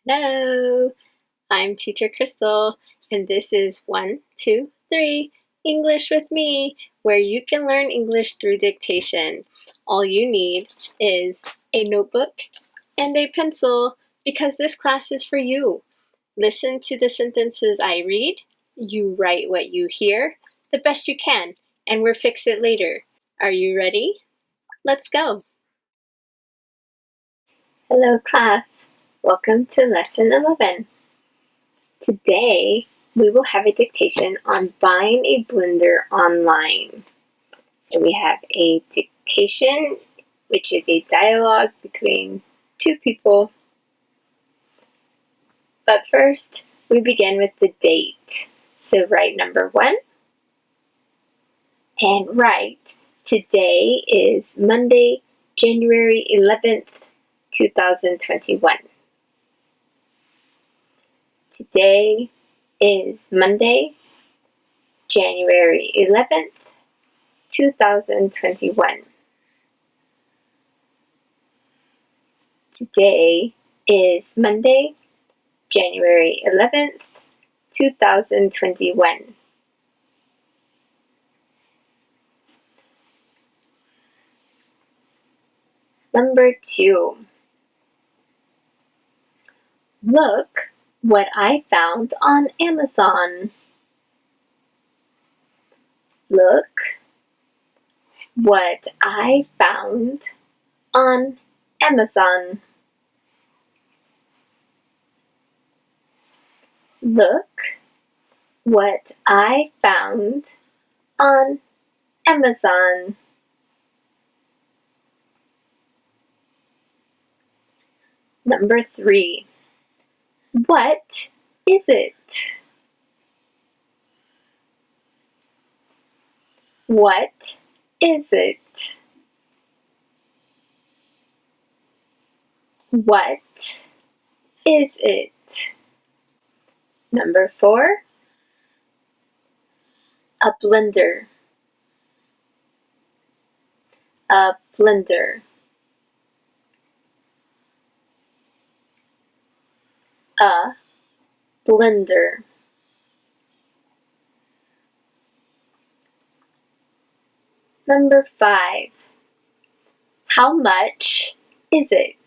Hello, I'm Teacher Crystal, and this is 1, 2, 3 English with me, where you can learn English through dictation. All you need is a notebook and a pencil because this class is for you. Listen to the sentences I read, you write what you hear the best you can, and we'll fix it later. Are you ready? Let's go! Hello class, welcome to lesson 11. Today, we will have a dictation on buying a blender online. So we have a dictation, which is a dialogue between two people. But first, we begin with the date. So write number 1 and write, today is Monday, January 11th, 2021. Today is Monday, January 11th, 2021. Today is Monday, January 11th, 2021. Number 2. Look what I found on Amazon. Look what I found on Amazon. Look what I found on Amazon. Number 3. What is it? What is it? What is it? Number 4. A blender. A blender. A blender. Number 5. How much is it?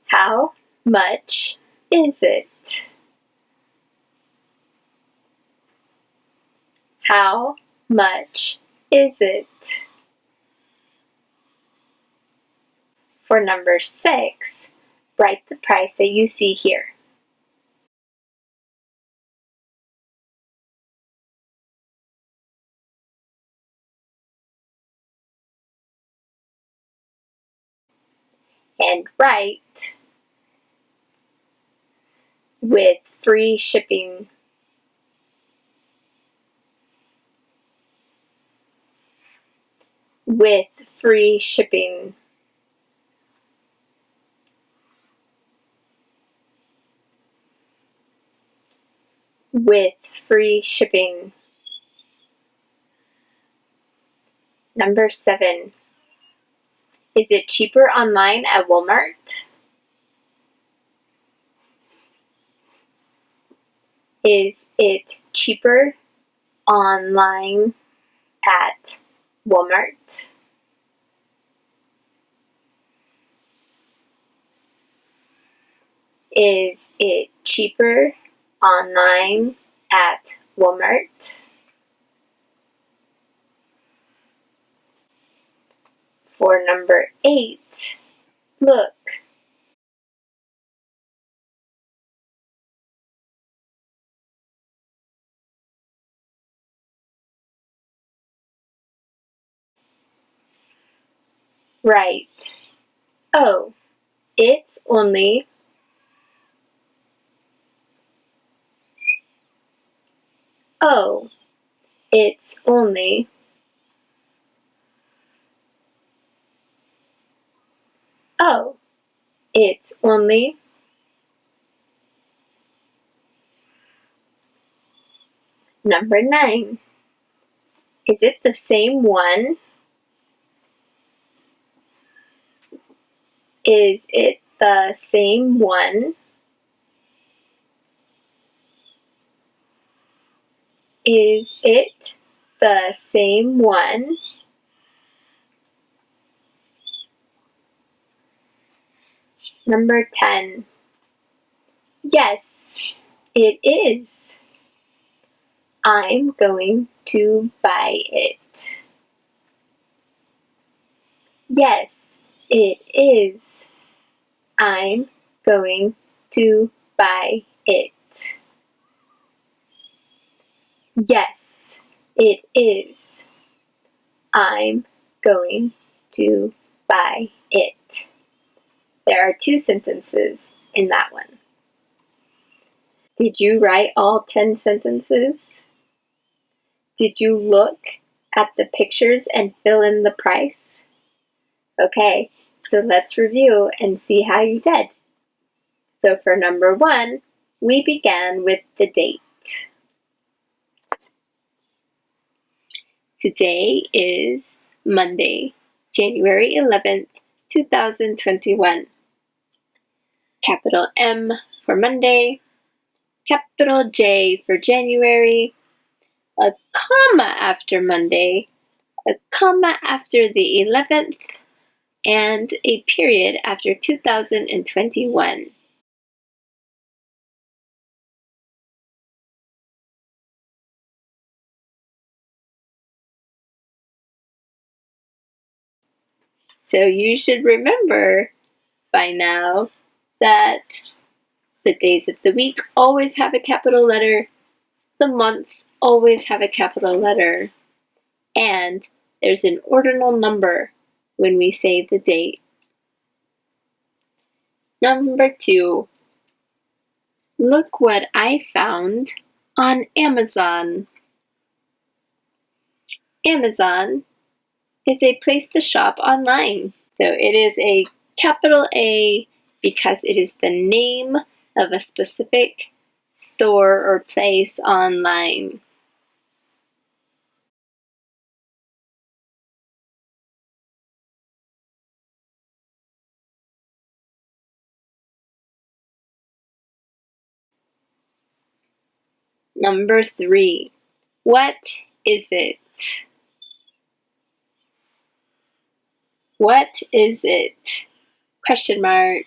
How much is it? How much is it? For number 6, write the price that you see here. And write with free shipping. With free shipping. With free shipping. Number 7. Is it cheaper online at Walmart? Is it cheaper online at Walmart? Is it cheaper online at Walmart? For number 8, look. Right. Oh, it's only Oh, it's only Oh, it's only Number 9. Is it the same one? Is it the same one? Is it the same one? Number 10. Yes, it is. I'm going to buy it. Yes, it is. I'm going to buy it. Yes, it is. I'm going to buy it. There are 2 sentences in that one. Did you write all 10 sentences? Did you look at the pictures and fill in the price? Okay, so let's review and see how you did. So for number 1, we began with the date. Today is Monday, January 11th, 2021. Capital M for Monday, capital J for January, a comma after Monday, a comma after the 11th, and a period after 2021. So you should remember by now that the days of the week always have a capital letter, the months always have a capital letter, and there's an ordinal number when we say the date. Number 2, look what I found on Amazon. Amazon is a place to shop online. So it is a capital A because it is the name of a specific store or place online. Number 3, what is it? What is it? Question mark.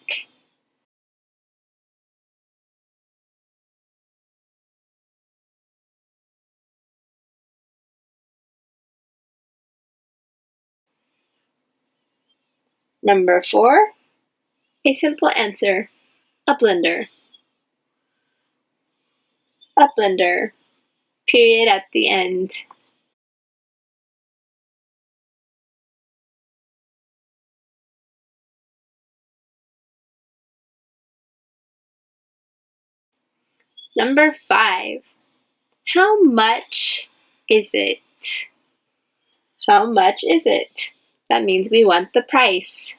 Number 4, a simple answer, a blender. A blender, period at the end. Number 5, how much is it? How much is it? That means we want the price.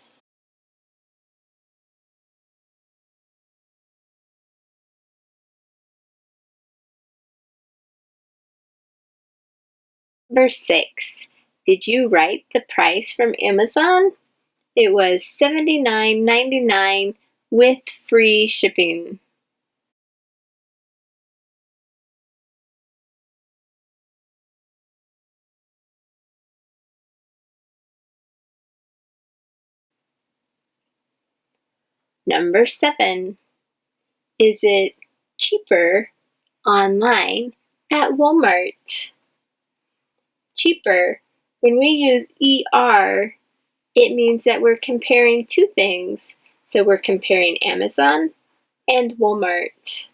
Number 6, did you write the price from Amazon? It was $79.99 with free shipping. Number 7, is it cheaper online at Walmart? Cheaper, when we use ER, it means that we're comparing 2 things. So we're comparing Amazon and Walmart.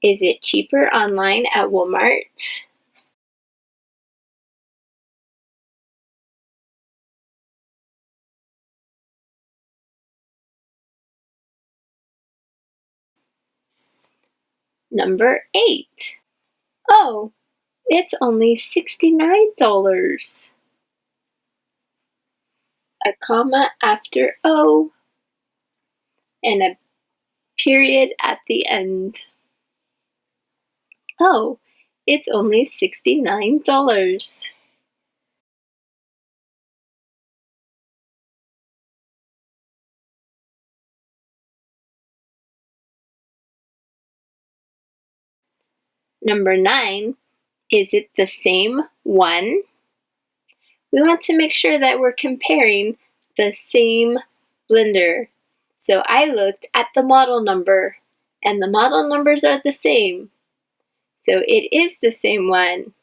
Is it cheaper online at Walmart? Number 8. Oh, it's only $69. A comma after O and a period at the end. Oh, it's only $69. Number 9, is it the same one? We want to make sure that we're comparing the same blender. So I looked at the model number, and the model numbers are the same. So it is the same one.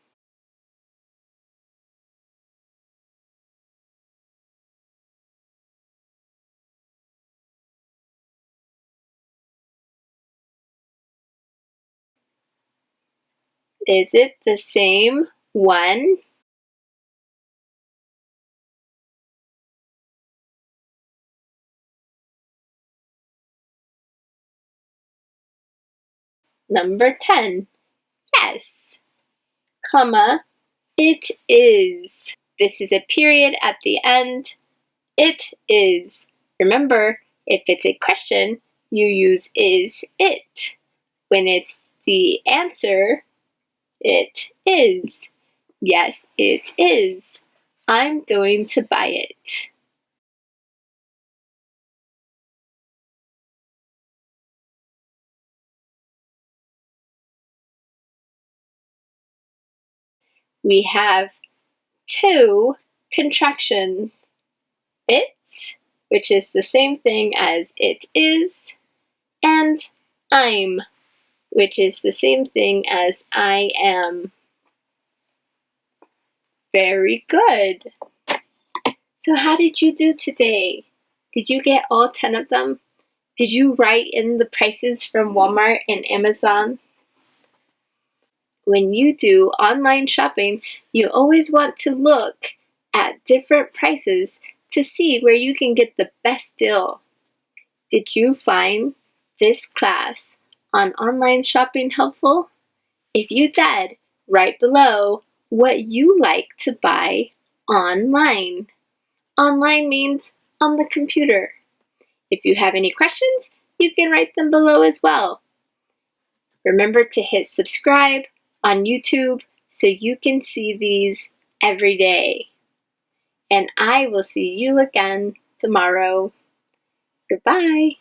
Is it the same one? Number 10, yes, comma, it is. This is a period at the end. It is. Remember, if it's a question, you use is it. When it's the answer, it is. Yes, it is. I'm going to buy it. We have 2 contractions. It, which is the same thing as it is, and I'm, which is the same thing as I am. Very good. So how did you do today? Did you get all 10 of them? Did you write in the prices from Walmart and Amazon? When you do online shopping, you always want to look at different prices to see where you can get the best deal. Did you find this class on online shopping helpful? If you did, write below what you like to buy online. Online means on the computer. If you have any questions, you can write them below as well. Remember to hit subscribe on YouTube so you can see these every day. And I will see you again tomorrow. Goodbye.